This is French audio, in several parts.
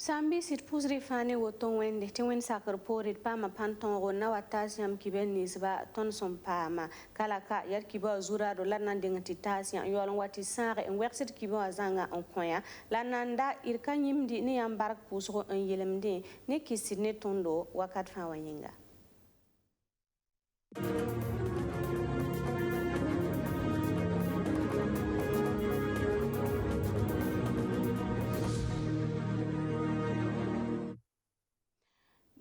Sambi sit pusri fane woton wende te wen sakar porit pa ma panton ro na watasiam kiben nisba ton son pama kalaka yar kiba zura do lanan dinga titasiam yolon wati sare en wersit kiba zanga on koya lananda irkan yimdi ni yambarak pusro en yelemde ne kisine tondo wakat fa wanyinga.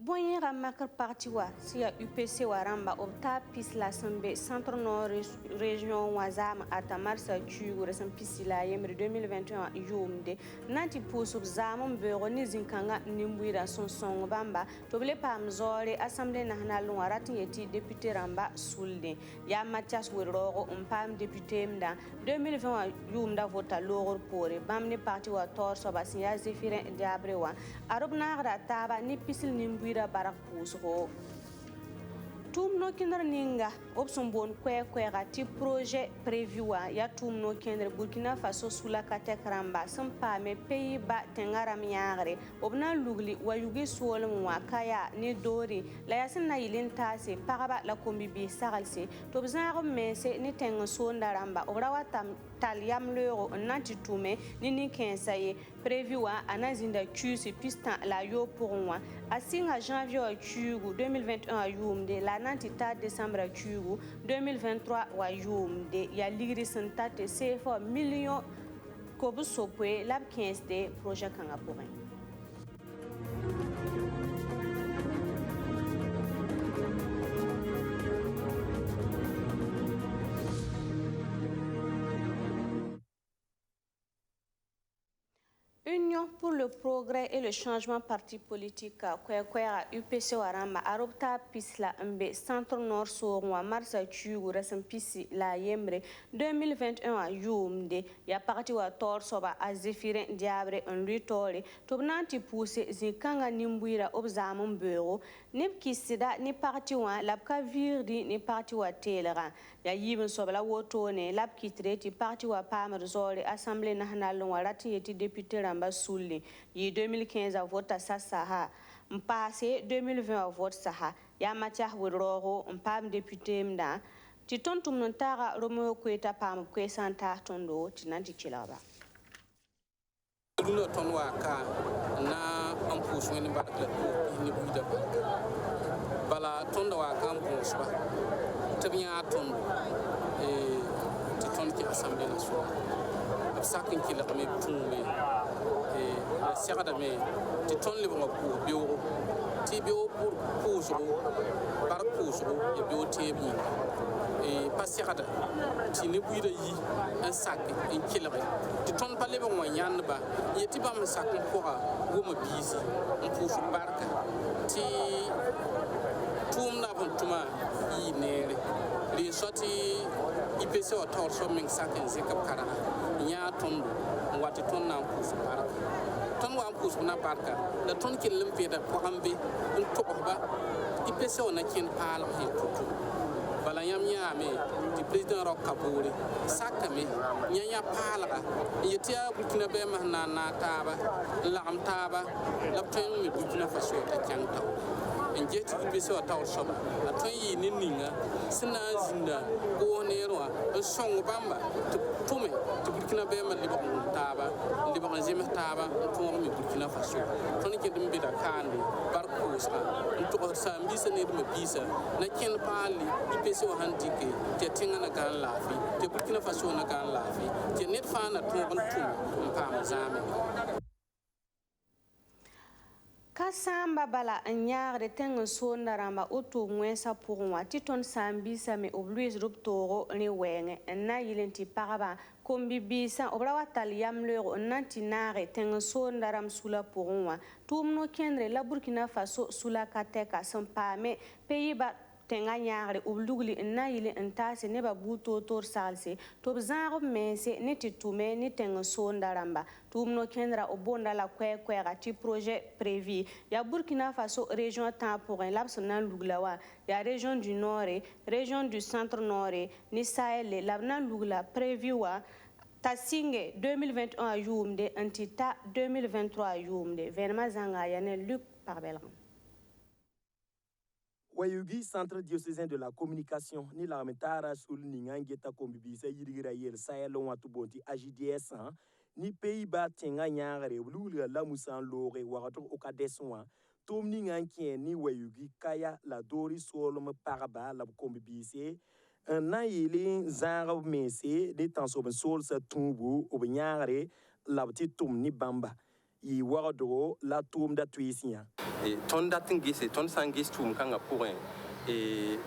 Boyera makar parti wa siya UPC waramba opta pis la sembe centre nord région wazam atamar sa chugo resan pisila yemre 2021 yumde nanti pusub zamon beuro ni zinkanga nimbuira son bamba toble pam zore assemblée nationale waratin yeti député ramba sulde ya Mathias Weroro pam député mda 2020 yumda vota logor pore bamne parti wa tor so basia Zéphirin Diabrewa arobna taba ni pisil nimbuira barak pusro tum no kinder ninga opson bon kwega ti projet prévu ya tum no kinder Burkina Faso sula katekramba sampa me pays ba tengaram yagre obna lugli wayugi solum wa kaya ni dori la yasin na yilin tase paraba la kombi bi sagalse to bzaro mese ni tengo sondaramba obrawa taliam lero nanti tume ni kensaye prévu anazinda cusi pistan la yo pour moi asinga janvier chugu 2021 yumde la nanti ta décembre chugu 2023 wa yumde ya ligri santate CFA million kobu sopwe lab 15 de projet kanga pourrin. Union pour le progrès et le changement parti politique kwekwa UPC waramba arobta pisla mbe centre nord sorwa marsa chugu resem pisi la yembre 2021 yumde ya parti wa tor soba a Zéphirin Diabre en lutore tobnanti pousse zinkanga nimbuira obzamon beuro nip kisida ni parti wa labka virdi ni parti wa telera ya yibin sobla wotone lab kitreti parti wa pamer zore assemblée nationale warati yeti député ramba sulli yi 2015 a vote saha mpasse 2020 a vote saha ya Mathias Weroro pam député mda ti tontum non tara Romeo Kweta pam kwesanta tondo tinanti kilaba dulo tonwa ka na ampusu ni bakla ni buida bala tondo wa ka ampusu ba tabiya tondo ti tonki assemblée nationale sakin kila kame tume segada me ti ton le mo ko biwo ti biwo pour pouso par pouso e biwo tebi pas segada ti ne buida yi en sak en kila ti ton pa le mo nyan ba yeti ba mo sak ko ha wo mo bisi en pouso barka ti tum na bon tuma yi nere li soti IPC o tor so min sakin zikap kara nya tondo wati ton na pouso barka ton wa pouso na barka da ton kin limpe da ko ambe un to ba IPC o na kin pala hin tutu bala yam nyame di president ro kaburi sakame nya pala yetia Burkina be mahna na taba lam taba lapten mi Burkina Faso ta kyanta en jeti IPC o taw soba aton yi ninninga sina zinda ko nerwa song bamba tume to Burkina be ma liba taba liba zeme taba to mi Burkina Faso ton ke dum bida kandi barko sa to sambi se ne dum bisa na ken pali IPC o handike te tinga na kan lafi te Burkina Faso na kan lafi te net fa na to bon tum pam zame Kasamba bala nyagre tengo sonda ramba utu mwesa pour titon sambi same obluis ruptoro ni wenge na yilenti paraba kombi bisa obra watal yamlero nanti nare tengo sonda ram sula pour tumno kendre la Burkina Faso sula kateka sampame pays tenga nyagre oblugli na yile ntase ne ba buto tor salse to bzaro mese ne titume ni tenga sonda ramba tumno kendra obonda la kwega ti projet prévu ya Burkina Faso région temporaire labsna luglawa ya région du nord région du centre nord ni Sahel labna lugla prévu wa ta singe 2021 yumde antita 2023 yumde venema zanga yana Luc Parbelran. Wayugi Centre diocésain de la communication ni la metara sul ningangeta kombibisa yirigira yel Sahel watu bonti AJDS ni Pays-Bas tenga nyangare wulula la musan lore warato okadeswa tom ningankie ni wayugi kaya la dori solom paraba la kombibise na yele zara mese de tanso ben sol sa tumbu obnyangare la tum ni bamba yi warado la tum da twisia et ton datingis et ton sangis tum kanga pour et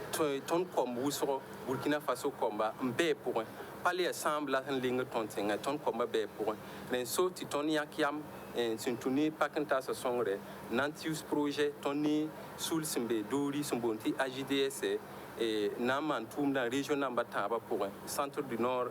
ton comme wusro Burkina Faso combat mbé pour pas les assemblées la ligne ton tinga ton combat bé pour mais so ti ton yakiam et sintuni pakanta sa songre nantius projet toni sul simbe dori sumbonti AJDS et naman tum dans région nambataba pour centre du nord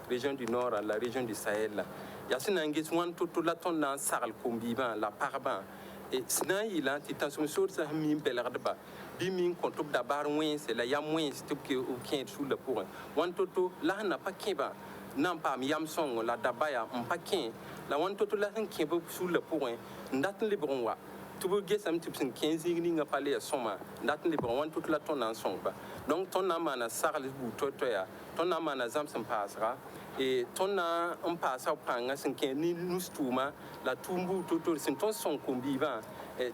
région du nord la région du Sahel. Yasinangis one to la ton dans saral combiban la parban et sna il a ti tansom source mi belardba bi min kontop da bar moins c'est la yam moins tout que au quin sous le pour one to la na pas kiba nan pa mi yam song la dabaya on pas quin la one to la han kiba sous le pour ndat libron wa tu veux guess am tipsin 15 ni nga parler soma ndat libron one to la ton en song ba donc ton amana saral bu to ya ton amana zamsam passera et ton a un passe au panga sinke ni nustuma la tumbu toto sin ton son kombiva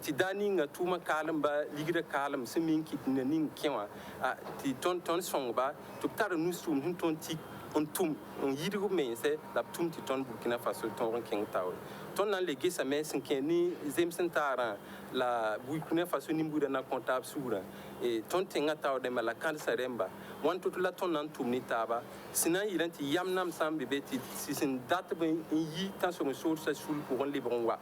ti dani nga tuma kalamba ligira kalam simin kitna ning kiwa ti ton son ba to tar nustum hin ton tik on tum on yidu mense la tum ti ton Burkina Faso ton king taw ton na legi sa mes sinke ni zemsentara la Burkina Faso ni mbuda na comptable sura et ton tinga taw de la kansa remba wan to la ton nan tum ni taba sina yilanti yamnam sambe beti sisin date ben yi tan so source sul pour on libron wa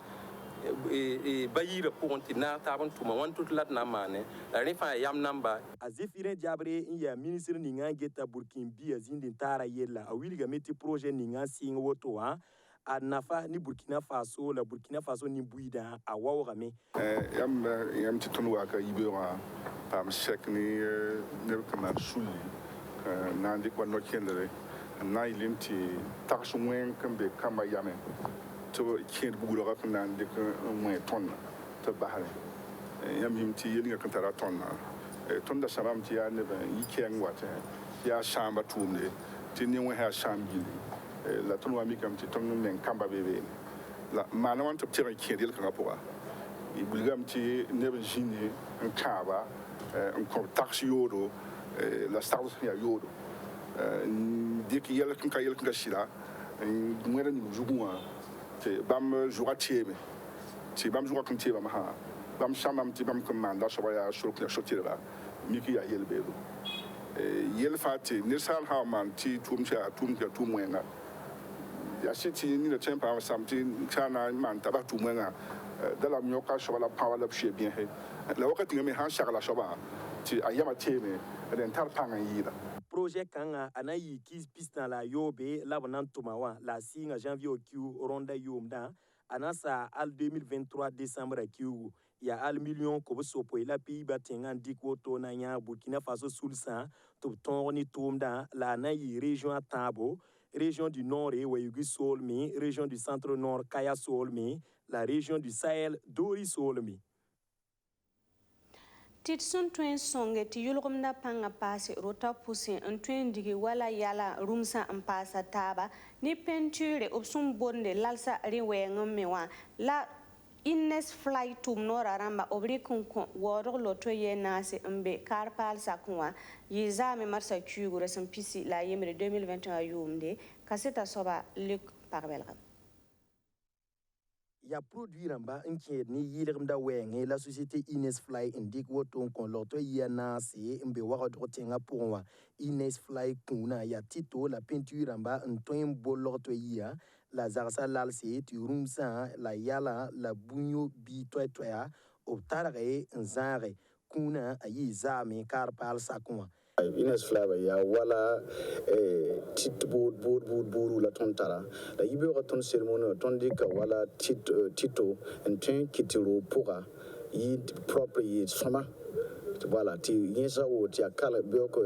et bayira pour on tina taban tuma wan to la na mane la refa yamnam ba azifire jabre ya ministre ninga geta Burkina Faso zindin tara yella awiliga meti projet ninga singa woto a nafa ni Burkina Faso la Burkina Faso ni buida a wawrame yam ti tonu waka yibera pam sek ni ne kama suli na ndik wa no kendere na ilimti taxwen kambe kama yame to kend buguro ka na ndik mwe tonna to bahale yam yimti yelinga kantara tonna tonda sabam ti ya ne ba yikeng wate ya shamba tumne ti ni wa ha shambi la ton wa mi kam ti ton men kamba bebe la mana wan to tira kedi ka rapora i bulgam ti ne ben jini en kaba en ko taxi yodo la stars ya yodo dik yel kan shira ngere ni juguma te bam jouratieme ti bam joura kan ti bam ha bam shamam ti bam commanda so ya shuruk shotira mi ki ya yel belo yel fati ni sal ha man ti tum wenga ya siti ni le tempa samti kana man taba tumwenga dala myoka shola power la pye bien he la wakati ngame han shakala shoba ti ayama teme den tar panga yida projet kanga anayi kis pista la yobe la bonan tumawa la singa janvier q ronda yomda anasa al 2023 décembre q ya al million ko sopo la Pays-Bas tengan diko to na nya Burkina Faso sulsa to toni tumda la nayi région Tabo région du Nord et Wayugi Solmi, région du Centre-Nord Kaya Solmi, la région du Sahel Dori Solmi. Titsun tuen songe ti yulgumda panga pasi rota pusi un tuen digi wala yala rumsa en pasa taba ni peinture opsum bonde lalsa riwe mewa la Ines fly tum nora ramba obri kunkun woro loto ye nasi mbe karpal sakwa yizame marsa kugu resem pisi la yemre 2021 yumde kaseta soba Luc Parbelran. Ya produit ramba inki ni yilgumda wenge la société Ines Fly indique woton kon loto ye nasi mbe waro tenga pour Ines Fly kuna ya tito la peinture ramba ntoin boloto ya la zarsa lalse ti rumsa la yala la bunyo bi toya obtarare nzare kuna ayi zame karpal sakwa Ines Fly ya wala buru la tontara la yibe wa ton ceremony ton dika wala tito en tin kitiro poka yi propre yi soma voilà ti yinsa o ti akala bioko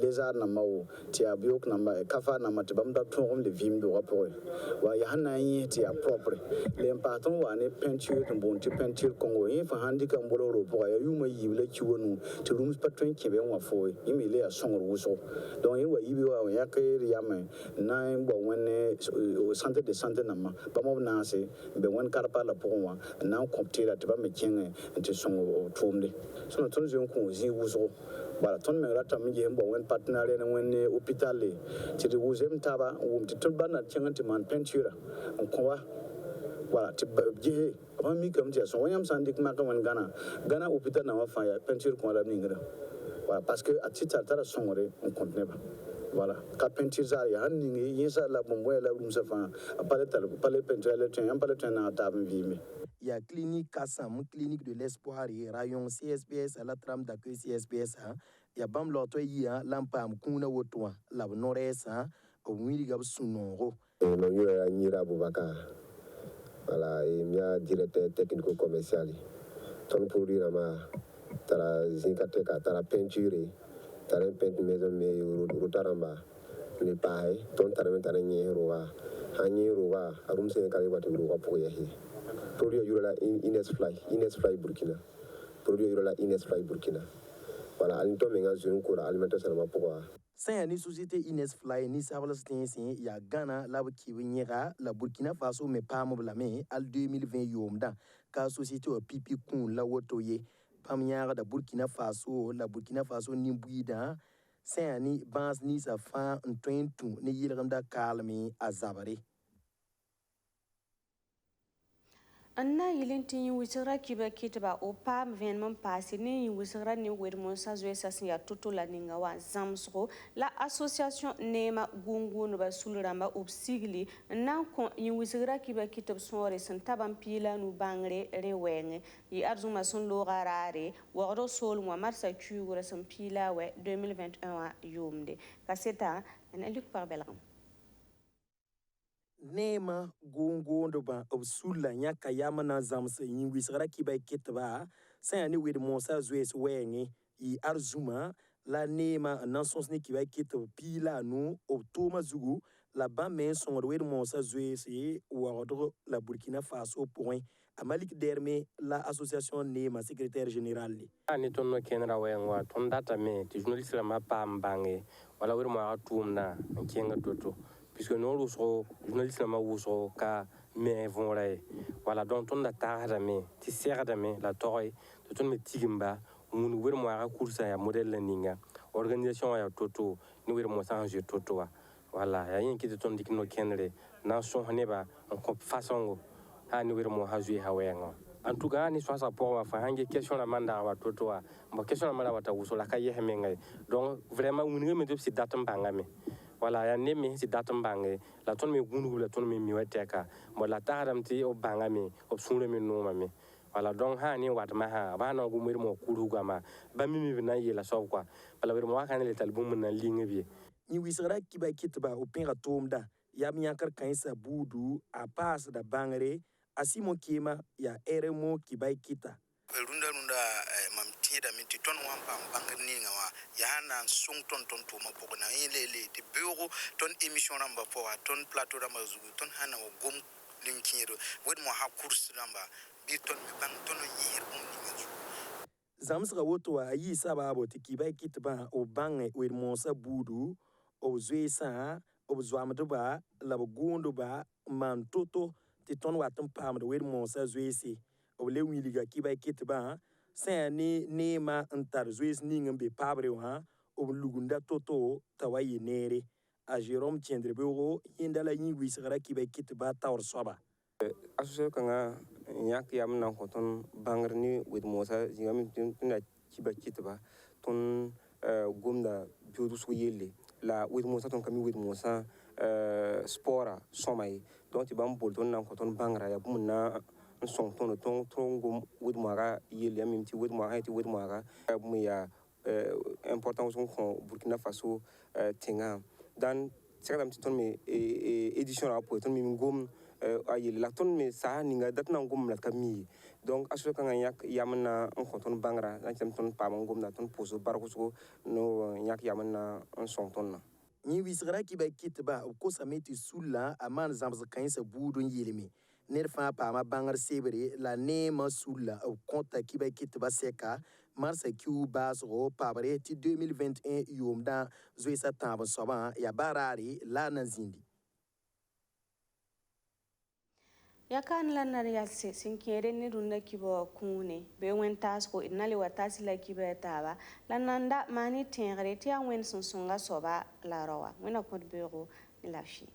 lézard na mawo ti abiok na ma kafa na mat bam da ton le vim do rapport wa ya hanayi ti a propre l'impaton wa ne peinture de bon ti peinture kongo yin fa handi kan bolo ro po ya yuma yible kiwonu ti rooms patron kebe wa fo yimi le a songor wuso donc yin wa yibi wa ya ke ya me na bo wonne centre de santé na ma ba mo na se be won karpa la po wa na compter ti ba me kenge ti songo tumde so ton je ko zi wuso voilà ton me rata mi je bo won partenariat na won hôpital ti de wuzem taba wum ti ton bana kenge man peinture on ko wa voilà ti je ba mi kam ti so wonyam sandik ma kan Ghana hôpital na wa fa ya peinture ko la ningra voilà parce que à titre tara songore on continue pas voilà ka peinture za ya hanni yesa la bombo la rum sa fa pale peinture le ten am pale ten na ta vimi ya clinique Kassam, clinique de l'espoir et rayon CSPS à la trame d'accueil CSPS ya bam loto ya lampam kuna wotwa la noresa o wiri gab sunoro no yura nyira Boubacar voilà et mia directeur technico commercial ton produit ma tara zinkate ka tara peinture tara peinture maison me rotaramba le paay ton tara nyero wa arum se kali watu ro ko yehi produit yura Ines Fly Burkina produit yura Ines Fly Burkina voilà alinto menga zone ko alimentation ma pourquoi Saint ni société Ines Fly ni sabla stinsin ya Ghana la kiwi nyera la Burkina Faso me pam blame al 2020 yomda ka société o pipi kun la wotoye pam nyara da Burkina Faso ni buida Saint ni bans ni sa fa ntentu ni yilgamda kalmi azabare Anna yilintin wisra kiba kitba o pam venman passé ni wisra ni wedmon sa zoesa sin ya toto la ninga wa zamsro la association nema gungu no ba sulramba obsigli nan kon yin wisra kiba kitab sonre san taban pila nu bangre rewenge yi arzuma son logarare woro sol mo marsa kuura san pila we 2021 yomde kaseta en aluk par belram Nema gongondo ba obsula nyaka yamana zamsa yin wisra kiba kitba Saint ni wed monsa zoes wenge yi arzuma la nema nan sons ni kiba kitba pila nu obtoma zugu la ba men son wed monsa zoes e wordre la Burkina Faso point Amalik Derme la association nema secrétaire général li ani ton no kenra wenwa ton data me ti journaliste la ma pam bange wala wed mo atumna kenga toto puisque nous le journaliste ma wuso ka me vonray voilà donc on da tarda me ti serda me la toy to ton me tigimba mun wer mo ara course ya modèle la ninga organisation ya toto ni wer mo changer toto wa voilà ya yin ki ton dikino kenre na so haneba en façon ha ni wer mo ha jouer ha wenga en tout cas ni so sa pour wa fa hange question la manda wa toto wa mo question la manda wa ta wuso la ka yehme ngai donc vraiment mun ngi me de si datam bangame voilà ya nemi si datum bange la ton me gunu la ton me miweteka mo la taram ti o banga mi o sunre mi no mami voilà donc ha ni wat ma ha ba no gumir mo kuru gama ba mi na yela so quoi bala wir mo kan le talbum na lingue bi ni wisra kiba kitba o pinga tomda ya miyankar kansa budu a pas da bangare asimo kema ya eremo kiba kita runda mam tida min ti ton wampa bangar ni ngawa yana sung ton to ma poko na ile ti bureau ton émission ramba fo ton plateau ramba zugu ton hana wo gom linkiro wed mo ha course ramba bi ton mi bang ton yir ni ngazu zamsra woto ayi sababo ti kiba kitba o bange wed monsa budu o zwesa o zwamdoba la gondo ba man toto ti ton watum pam de wed monsa zwesi o le wiliga kiba kitba Saint ni nema antar zwes ningam be pabre wa o lugunda toto tawaye nere a Jérôme Tiendrebero indala yin wisra kiba kitba tawr soba association kanga yak yam nan ko ton bangrni with mosa jingam tuna kiba kitba ton gomda biodu so yelle la with mosa ton kami with mosa spora somay donc ti bam bol ton nan ko ton bangra ya bumna son ton gom with mara yelle yam ti with mara ti with mara mu ya important son ko Burkina Faso tinga dan sekadam ti ton me édition rapport ton mi gom ayel la ton me sa ninga dat na ngum la kami donc aso kan yak yamna on konton bangra na tem ton pa ngum na ton poso barko no yak yamna on son ton na ni wisra ki ba kitba ko sameti sulla aman zamz kan sa budun yelimi ner fa pa ma bangar sebre la nema sulla au konta ki ba kitba seka marsa kiu basro pabre ti 2021 yomda zoisa tamba soba ya barari la nanzindi yakan la nariyalse sinkere ni runda kibo kune be wen tasko inali watasi la kibe taba la nanda mani tengre ti wen sunsunga soba la rawa wena kod bero ni lafi